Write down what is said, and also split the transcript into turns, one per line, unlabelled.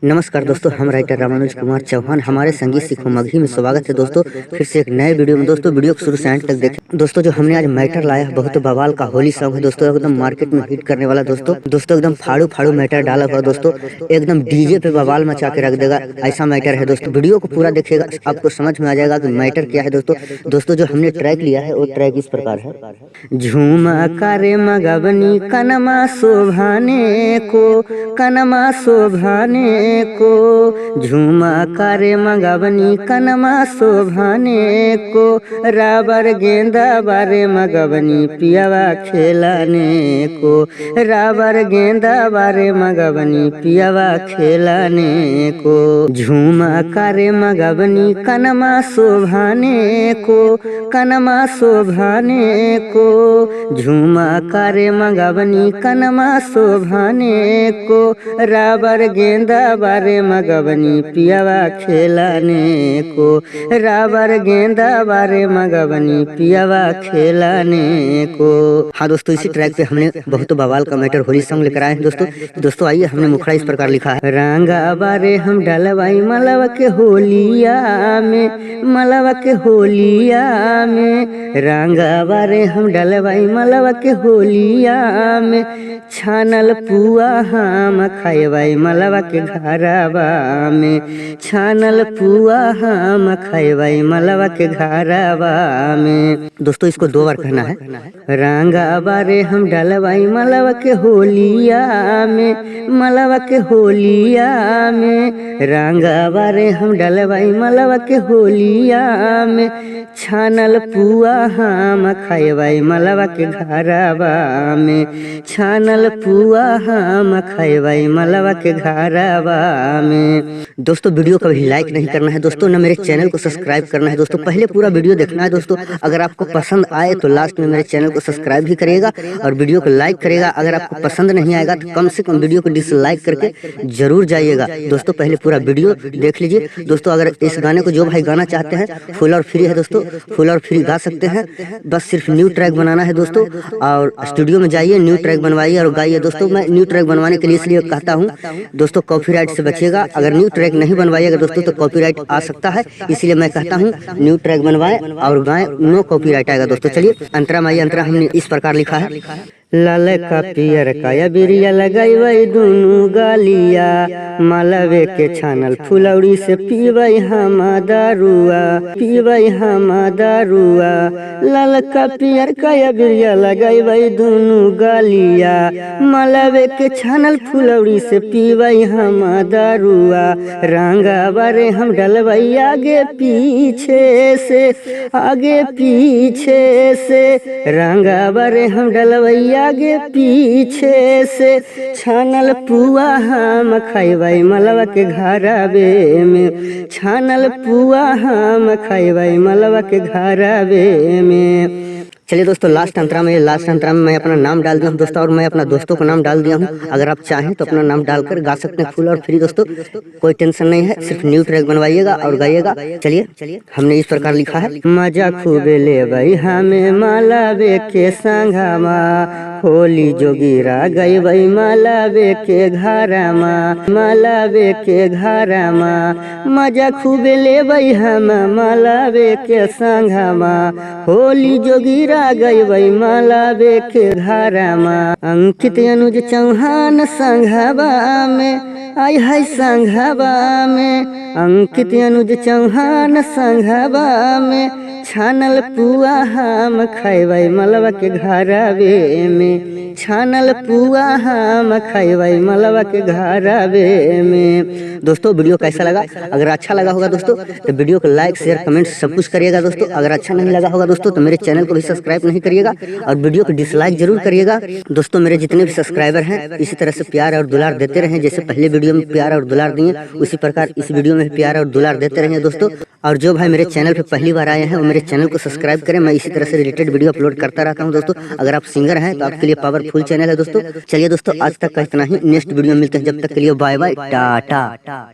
नमस्कार दोस्तों, हम राइटर रामानुज कुमार चौहान हमारे संगीत सीखो मगही में स्वागत है दोस्तों। फिर से एक नए वीडियो में दोस्तों, वीडियो को शुरू से एंड तक देखें। दोस्तों जो हमने आज मैटर लाया है, बहुत बवाल का होली सॉन्ग है दोस्तों, एकदम मार्केट में हिट करने वाला दोस्तों एकदम फाड़ू फाड़ू मैटर डाला हुआ दोस्तों, एकदम डीजे पे बवाल मचा के रख देगा, ऐसा मैटर है दोस्तों। वीडियो को पूरा देखिएगा, आपको समझ में आ जाएगा कि मैटर क्या है दोस्तों जो हमने ट्रैक लिया है वो ट्रैक इस प्रकार है। झूमा करे मगवनी कनमा शोभाने को, कनमा शोभाने को, झूमा करे मगवनी कनमा शोभाने को, राबर गेंदा बारे मगवनी पियावा खेलाने को, राबर गेंदा बारे मगवनी पियावा खेलाने को, झूमा करे मगवनी कनमा शोभाने को, कनमा शोभाने को, झूमा करे मगवनी कनमा शोभाने को, राबर गेंदा बारे मगवनी पियावा खेलाने को, राबर गेंदा बारे मगवनी पियावा खेलाने को। हाँ दोस्तों, इसी ट्रैक पे हमने बहुत बवाल का मैटर होली सॉन्ग लेकर आए हैं दोस्तों आइए, हमने मुखड़ा इस प्रकार लिखा है। रंगा बारे हम डलवाई मलवा के होलिया में, मलवा के होलिया में, रंगा बारे हम डलवाई मलवा के होलिया में, छानल पुआ हम खाएवाई मलवा के घरवा में, छानल पुआ हम खाएवाई मलवा के घरवा में। दोस्तों इसको दो बार कहना है। रंगा बारे हम डलवाई मलवा के होलिया में, मलवा के होलिया में, रंगा बारे हम डलवाई मलवा के होलिया में, छानल पुआ हम खाएवाई मलवा के घरवा में, छानल पुआ हम खाएवाई मलवा के घरवा में। दोस्तों वीडियो को भी लाइक नहीं करना है दोस्तों, ना मेरे चैनल को सब्सक्राइब करना है दोस्तों, पहले पूरा वीडियो देखना है दोस्तों। अगर आपको पसंद आए तो लास्ट में मेरे चैनल को सब्सक्राइब भी करिएगा और वीडियो को लाइक करेगा। अगर आपको पसंद नहीं आएगा तो कम से कम वीडियो को डिसलाइक करके जरूर जाइएगा दोस्तों। पहले पूरा वीडियो देख लीजिए दोस्तों। अगर इस गाने को जो भाई गाना चाहते हैं, फुल और फ्री है दोस्तों, फुल और फ्री गा सकते हैं। बस सिर्फ न्यू ट्रैक बनाना है दोस्तों, और स्टूडियो में जाइए, न्यू ट्रैक बनवाइए और गाइए दोस्तों। मैं न्यू ट्रैक बनवाने के लिए इसलिए कहता हूँ दोस्तों, कॉपीराइट से बचिएगा। अगर न्यू ट्रैक नहीं बनवाइएगा दोस्तों तो कॉपीराइट आ सकता है, इसलिए मैं कहता हूँ न्यू ट्रैक बनवाएं और गाएं, नो कॉपीराइट आएगा दोस्तों। चलिए अंतरा माई अंतरा हमने इस प्रकार लिखा है। लाल का पियर का या बिरिया लगाई वही दोनों गालिया, मालवे के छानल फुलौड़ी से पीवई हम दारुआ, पीवई हम दारुआ। लाल का पियर का या बिरिया लगाई वही दोनों गालिया, मालवे के छानल फुलौड़ी से पीवई हम दारुआ। रंगा बारे हम डलवई आगे पीछे से, आगे पीछे से, रंगा बारे हम डलवई आगे पीछे से, छानल पुआ हम खाएवाई मलवा के घरवे में, छानल पुआ हम खाएवाई मलवा के घरवे में। चलिए दोस्तों लास्ट अंतरा में मैं अपना नाम डाल दिया हूँ दोस्तों, और मैं अपना दोस्तों का नाम डाल दिया हूँ। अगर आप चाहें तो अपना नाम डालकर गा सकते हैं, फुल और फ्री दोस्तों, कोई टेंशन नहीं है। सिर्फ न्यू ट्रैक बनवाइएगा और गाइएगा। चलिए हमने इस प्रकार लिखा है। मजा खूबे ले भाई हमें मालावे के संगमा, होली जोगिरा गई वही मालावे के घरमा, मालावे के घरमा। मजा खूबे ले भाई हम मालावे के संगमा, होली जोगिरा गई वही मालावे के घरमा। अंकित अनुज चौहान संघवा में, आई है संघवा में, अंकित अनुज चौहान संघवा में, छानल पुआ हम खाएवाई मलवा के घरवे में, छानल पुआ हम खाएवाई मलवा के घरवे में। दोस्तों वीडियो कैसा लगा? अगर अच्छा लगा होगा दोस्तों तो वीडियो को लाइक शेयर कमेंट सब कुछ करिएगा दोस्तों। अगर अच्छा नहीं लगा होगा दोस्तों तो मेरे चैनल को भी सब्सक्राइब नहीं करिएगा और वीडियो को डिसलाइक जरूर करिएगा दोस्तों। मेरे जितने भी सब्सक्राइबर हैं इसी तरह से प्यार और दुलार देते रहें, जैसे पहले वीडियो में प्यार और दुलार दिए उसी प्रकार इस वीडियो में प्यार और दुलार देते रहें दोस्तों। और जो भाई मेरे चैनल पे पहली बार आए हैं वो मेरे चैनल को सब्सक्राइब करें। मैं इसी तरह से रिलेटेड वीडियो अपलोड करता रहता हूं दोस्तों। अगर आप सिंगर हैं तो आपके लिए पावरफुल चैनल है दोस्तों। चलिए दोस्तों आज तक का इतना ही, नेक्स्ट वीडियो में मिलते हैं, जब तक के लिए बाय बाय टाटा।